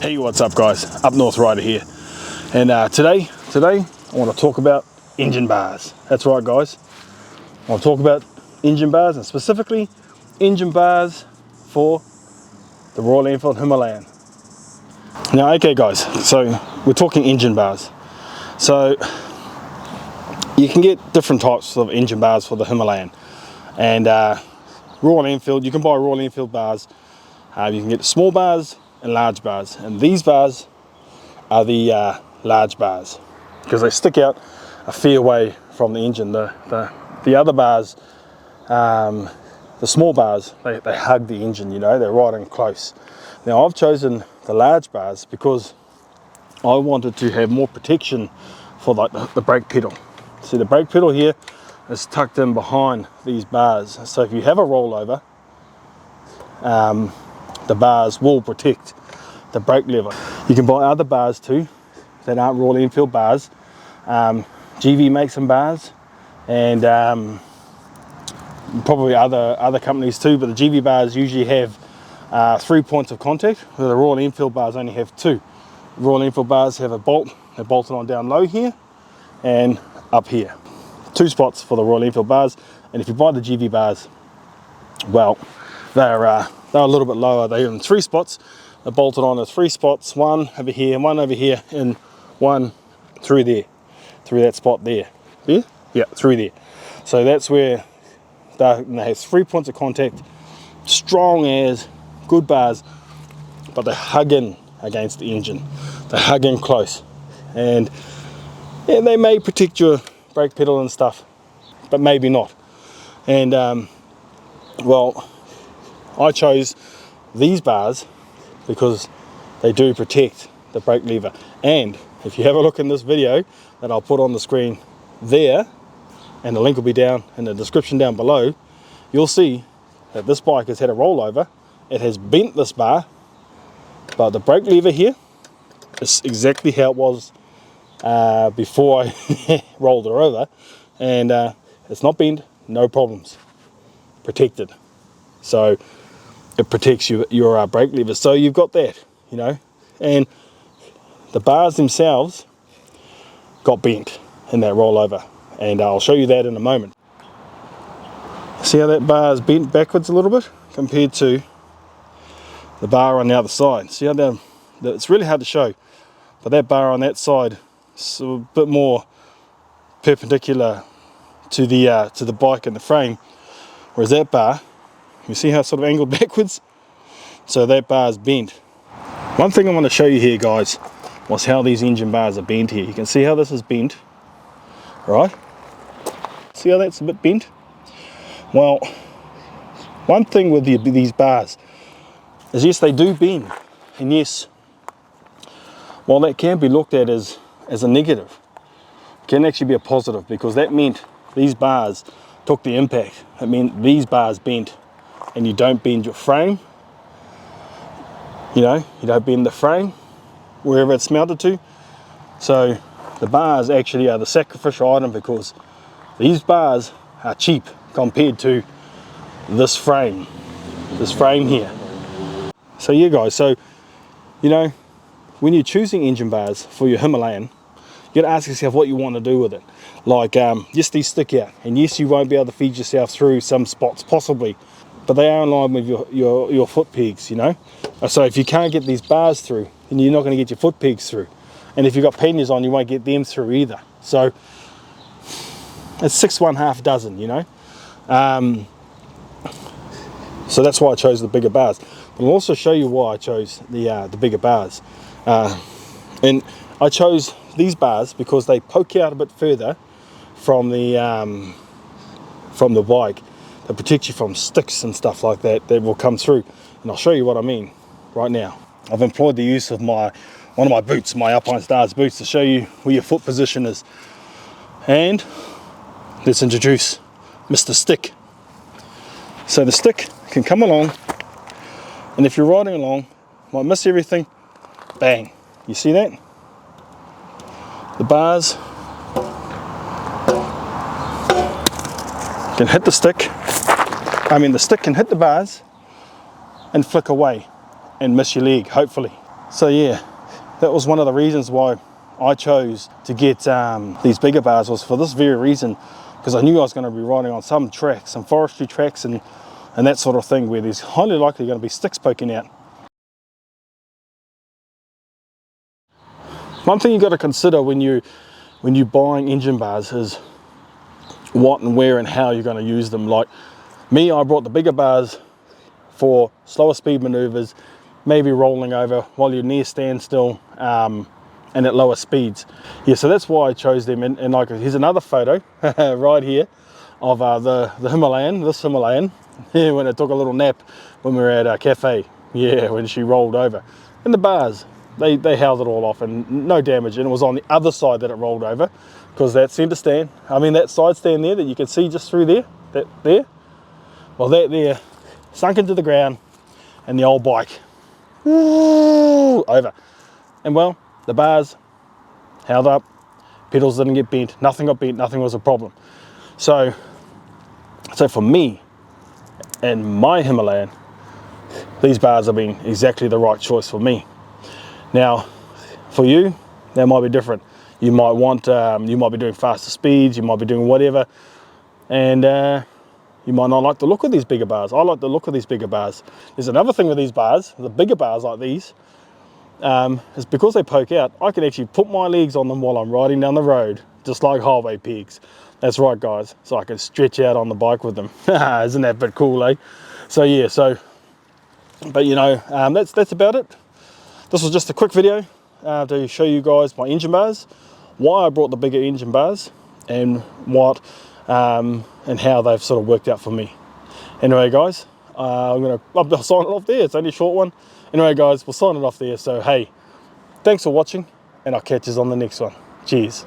Hey, what's up guys, Up North Rider here, and today I want to talk about engine bars. That's right guys, I want to talk about engine bars, and specifically engine bars for the Royal Enfield Himalayan. Now okay guys, so we're talking engine bars. So you can get different types of engine bars for the Himalayan, and Royal Enfield, you can buy Royal Enfield bars. You can get small bars and large bars, and these bars are the large bars because they stick out a fair way from the engine. The other bars, the small bars, they hug the engine, you know, they're right in close. Now I've chosen the large bars because I wanted to have more protection for like the brake pedal. See, the brake pedal here is tucked in behind these bars, so if you have a rollover, the bars will protect the brake lever. You can buy other bars too that aren't Royal Enfield bars. GV makes some bars, and probably other companies too, but the GV bars usually have 3 points of contact, where the Royal Enfield bars only have 2. The Royal Enfield bars have a bolt, they're bolted on down low here and up here. 2 spots for the Royal Enfield bars, and if you buy the GV bars, well, they're a little bit lower. They're in 3 spots. They're bolted on as 3 spots, one over here and one over here, and one through there, through that spot there. Yeah, through there. So that's where they have 3 points of contact, strong as, good bars, but they hug in against the engine. They hug in close, and yeah, they may protect your brake pedal and stuff, but maybe not. And well, I chose these bars because they do protect the brake lever. And if you have a look in this video that I'll put on the screen there, and the link will be down in the description down below, you'll see that this bike has had a rollover. It has bent this bar, but the brake lever here is exactly how it was before I rolled her over, and it's not bent, no problems, protected. So it protects your brake lever. So you've got that, you know, and the bars themselves got bent in that rollover, and I'll show you that in a moment. See how that bar is bent backwards a little bit compared to the bar on the other side. See how it's really hard to show, but that bar on that side is a bit more perpendicular to the bike and the frame, whereas that bar, you see how it's sort of angled backwards? So that bar is bent. One thing I want to show you here guys was how these engine bars are bent here. You can see how this is bent, right? See how that's a bit bent? Well, one thing with these bars is, yes, they do bend, and yes, while that can be looked at as a negative, it can actually be a positive, because that meant these bars took the impact. It meant these bars bent, and you don't bend your frame, you know, you don't bend the frame wherever it's mounted to. So the bars actually are the sacrificial item, because these bars are cheap compared to this frame here. So yeah guys, so you know, when you're choosing engine bars for your Himalayan, you gotta ask yourself what you want to do with it. Like yes, these stick out, and yes, you won't be able to feed yourself through some spots possibly, but they are in line with your foot pegs, you know. So if you can't get these bars through, then you're not going to get your foot pegs through, and if you've got panniers on, you won't get them through either. So it's 6 1/2 dozen, you know. So that's why I chose the bigger bars. But I'll also show you why I chose the bigger bars. And I chose these bars because they poke out a bit further from the bike. They protect you from sticks and stuff like that will come through. And I'll show you what I mean right now. I've employed the use of one of my boots, my Alpine Stars boots, to show you where your foot position is. And let's introduce Mr. Stick. So the stick can come along, and if you're riding along, might miss everything, bang, you see that? The bars can hit the stick, the stick can hit the bars and flick away and miss your leg, hopefully. So yeah, that was one of the reasons why I chose to get these bigger bars, was for this very reason, because I knew I was going to be riding on some tracks, some forestry tracks and that sort of thing, where there's highly likely going to be sticks poking out. One thing you've got to consider when you're buying engine bars is what and where and how you're going to use them. Like me, I brought the bigger bars for slower speed maneuvers, maybe rolling over while you're near standstill, and at lower speeds. Yeah, so that's why I chose them. And like, here's another photo right here of the Himalayan, this Himalayan, when it took a little nap when we were at a cafe. Yeah, when she rolled over. And the bars, they held it all off and no damage. And it was on the other side that it rolled over, because that center stand, I mean that side stand there that you can see just through there, well, that there sunk into the ground, and the old bike, woo, over. And well, the bars held up, pedals didn't get bent, nothing got bent, nothing was a problem. So for me and my Himalayan, these bars have been exactly the right choice for me. Now, for you, that might be different. You might want, you might be doing faster speeds, you might be doing whatever, and you might not like the look of these bigger bars. I like the look of these bigger bars. There's another thing with these bars, the bigger bars like these, is because they poke out, I can actually put my legs on them while I'm riding down the road, just like highway pegs. That's right, guys. So I can stretch out on the bike with them. Isn't that a bit cool, eh? So yeah, but you know, that's about it. This was just a quick video to show you guys my engine bars, why I brought the bigger engine bars, and what and how they've sort of worked out for me. Anyway, guys, I'll sign it off there. It's only a short one. Anyway, guys, we'll sign it off there. So hey, thanks for watching, and I'll catch you on the next one. Cheers.